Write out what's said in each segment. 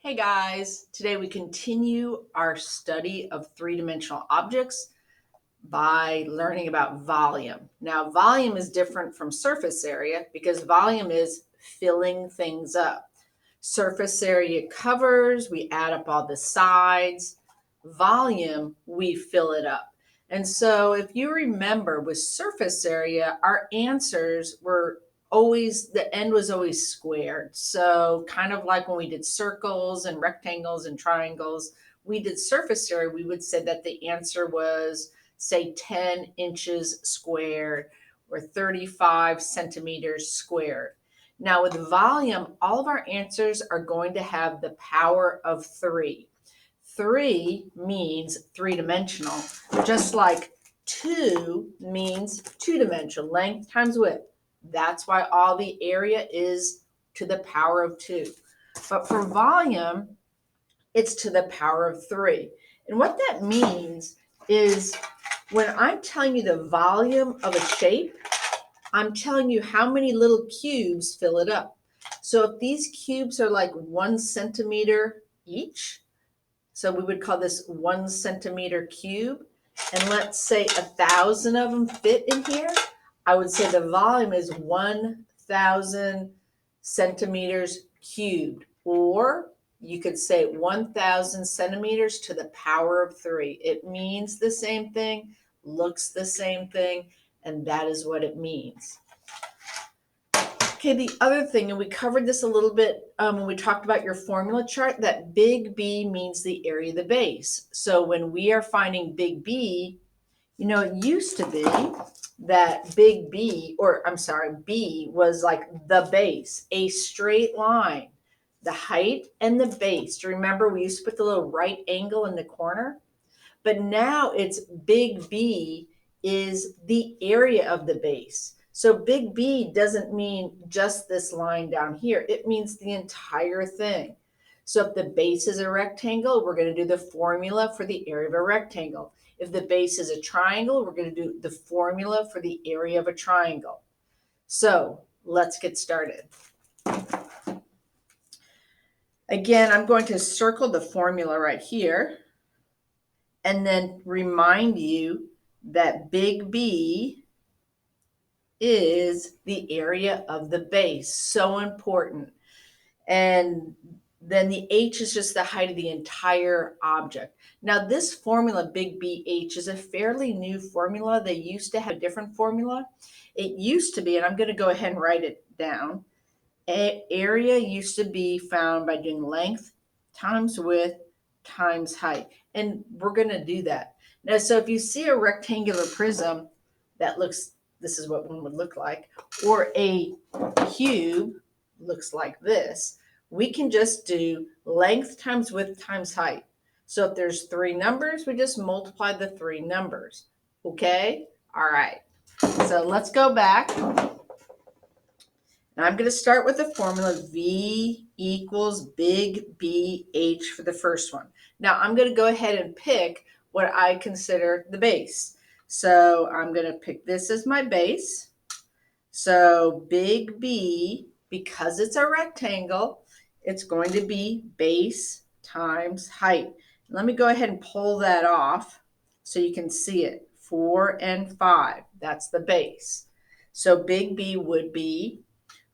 Hey guys, today we continue our study of three-dimensional objects by learning about volume. Now, volume is different from surface area because volume is filling things up. Surface area covers, we add up all the sides. Volume, we fill it up. And so if you remember with surface area, our answers were always, the end was always squared. So kind of like when we did circles and rectangles and triangles, we did surface area, we would say that the answer was, say, 10 inches squared or 35 centimeters squared. Now with volume, all of our answers are going to have the power of 3. 3 means three-dimensional, just like 2 means two-dimensional, length times width. That's why all the area is to the power of 2. But for volume, it's to the power of 3. And what that means is when I'm telling you the volume of a shape, I'm telling you how many little cubes fill it up. So if these cubes are like 1 centimeter each, so we would call this 1 centimeter cube, and let's say 1,000 of them fit in here, I would say the volume is 1,000 centimeters cubed, or you could say 1,000 centimeters to the power of 3. It means the same thing, looks the same thing, and that is what it means. Okay, the other thing, and we covered this a little bit when we talked about your formula chart, that big B means the area of the base. So when we are finding big B, you know, it used to be that big B, or I'm sorry, B was like the base, a straight line, the height and the base. Do you remember we used to put the little right angle in the corner? But now it's big B is the area of the base. So big B doesn't mean just this line down here. It means the entire thing. So if the base is a rectangle, we're going to do the formula for the area of a rectangle. If the base is a triangle, we're going to do the formula for the area of a triangle. So let's get started. Again, I'm going to circle the formula right here and then remind you that big B is the area of the base. So important. And then the H is just the height of the entire object. Now this formula, big BH, is a fairly new formula. They used to have a different formula. It used to be, and I'm going to go ahead and write it down, area used to be found by doing length times width times height. And we're going to do that. Now, so if you see a rectangular prism that looks, this is what one would look like, or a cube looks like this, we can just do length times width times height. So if there's 3 numbers, we just multiply the 3 numbers. Okay? All right. So let's go back. Now I'm going to start with the formula V equals big BH for the first one. Now I'm going to go ahead and pick what I consider the base. So I'm going to pick this as my base. So big B, because it's a rectangle, it's going to be base times height. Let me go ahead and pull that off so you can see it. 4 and 5, that's the base. So big B would be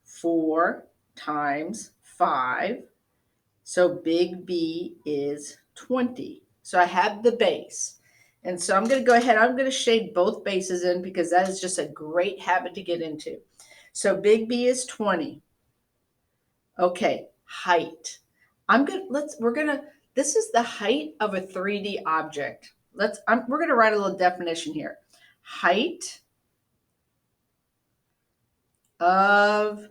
4 times 5. So big B is 20. So I have the base. And so I'm going to go ahead, I'm going to shade both bases in because that is just a great habit to get into. So big B is 20. Okay, height. This is the height of a 3D object. We're going to write a little definition here. Height of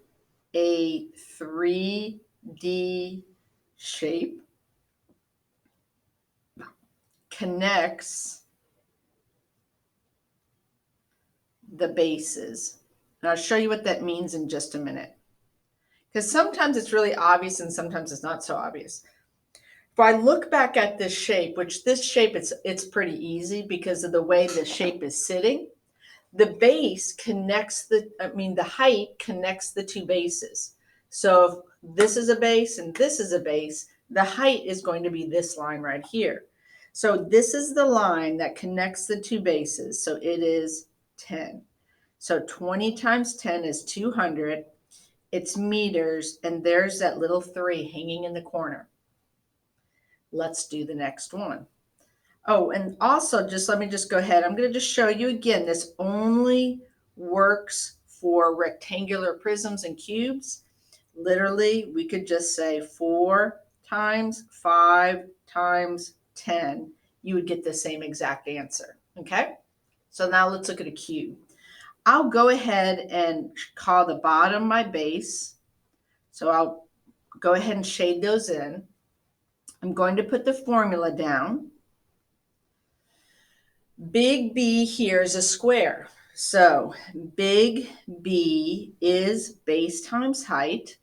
a 3D shape connects the bases. And I'll show you what that means in just a minute. Because sometimes it's really obvious and sometimes it's not so obvious. If I look back at this shape, which this shape, it's pretty easy because of the way the shape is sitting. The base connects the height connects the 2 bases. So if this is a base and this is a base, the height is going to be this line right here. So this is the line that connects the two bases. So it is 10. So 20 times 10 is 200. It's meters, and there's that little 3 hanging in the corner. Let's do the next one. Oh, and also let me go ahead. I'm going to just show you again. This only works for rectangular prisms and cubes. Literally, we could just say 4 times 5 times 10. You would get the same exact answer. Okay? So now let's look at a cube. I'll go ahead and call the bottom my base. So I'll go ahead and shade those in. I'm going to put the formula down. Big B here is a square. So big B is base times height.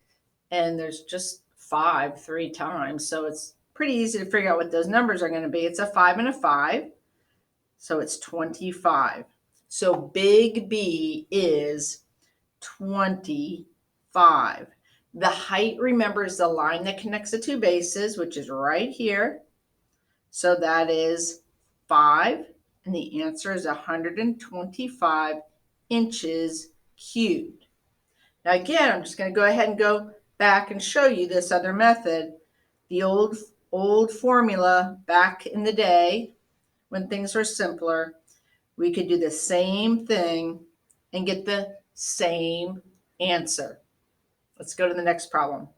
And there's just 5 3 times. So it's pretty easy to figure out what those numbers are going to be. It's a 5 and a 5. So it's 25. So big B is 25. The height, remember, is the line that connects the two bases, which is right here. So that is 5. And the answer is 125 inches cubed. Now again, I'm just going to go ahead and go back and show you this other method. The old formula back in the day when things were simpler, we could do the same thing and get the same answer. Let's go to the next problem.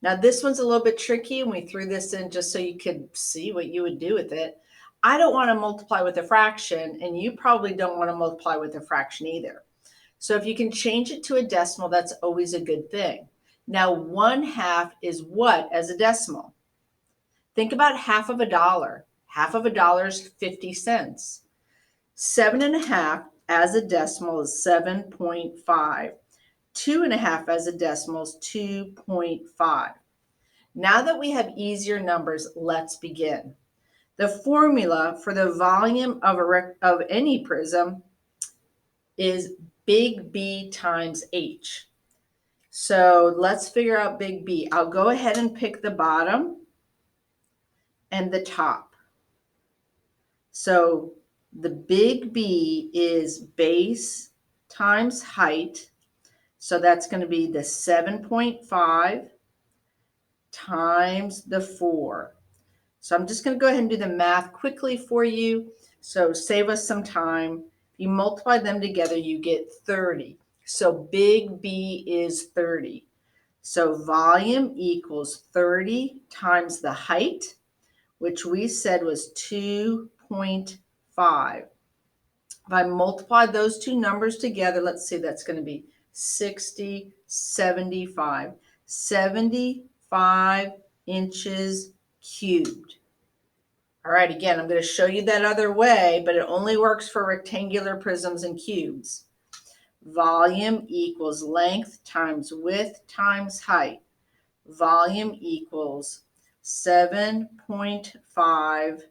Now this one's a little bit tricky, and we threw this in just so you could see what you would do with it. I don't want to multiply with a fraction, and you probably don't want to multiply with a fraction either. So if you can change it to a decimal, that's always a good thing. Now 1/2 is what as a decimal? Think about half of a dollar. Half of a dollar is 50 cents. 7 1/2 as a decimal is 7.5. 2 1/2 as a decimal is 2.5. Now that we have easier numbers, let's begin. The formula for the volume of any prism is big B times H. So let's figure out big B. I'll go ahead and pick the bottom and the top. So the big B is base times height. So that's going to be the 7.5 times the 4. So I'm just going to go ahead and do the math quickly for you. So save us some time. If you multiply them together, you get 30. So big B is 30. So volume equals 30 times the height, which we said was 2.5. If I multiply those two numbers together, let's see, that's going to be 60, 75. 75 inches cubed. All right, again, I'm going to show you that other way, but it only works for rectangular prisms and cubes. Volume equals length times width times height. Volume equals 7.5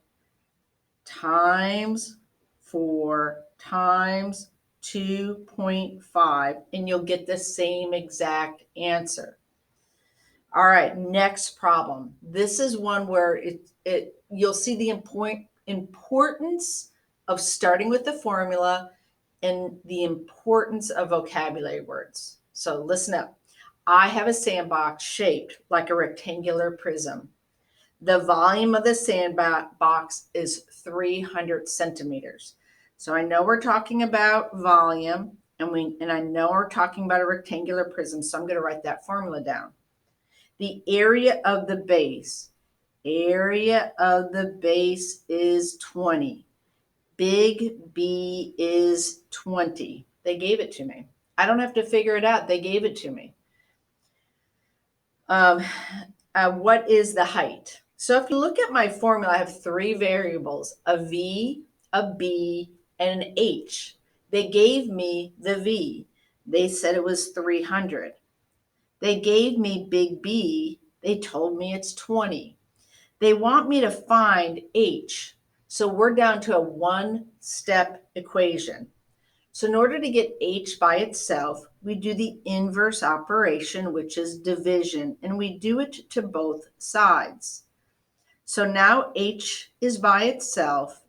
times 4 times 2.5, and you'll get the same exact answer. All right, next problem. This is one where you'll see the importance of starting with the formula and the importance of vocabulary words. So listen up. I have a sandbox shaped like a rectangular prism. The volume of the sandbox is 300 centimeters. So I know we're talking about volume, and I know we're talking about a rectangular prism, so I'm going to write that formula down. The area of the base is 20. Big B is 20. They gave it to me. I don't have to figure it out. They gave it to me. What is the height? So if you look at my formula, I have 3 variables, a V, a B, and an H. They gave me the V. They said it was 300. They gave me big B. They told me it's 20. They want me to find H. So we're down to a one-step equation. So in order to get H by itself, we do the inverse operation, which is division, and we do it to both sides. So now h is by itself.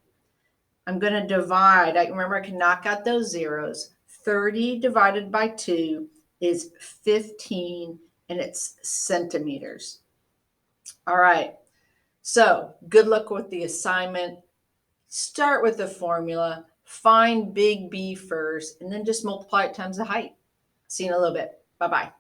I'm going to divide. Remember, I can knock out those zeros. 30 divided by 2 is 15, and it's centimeters. All right. So good luck with the assignment. Start with the formula. Find big B first, and then just multiply it times the height. See you in a little bit. Bye-bye.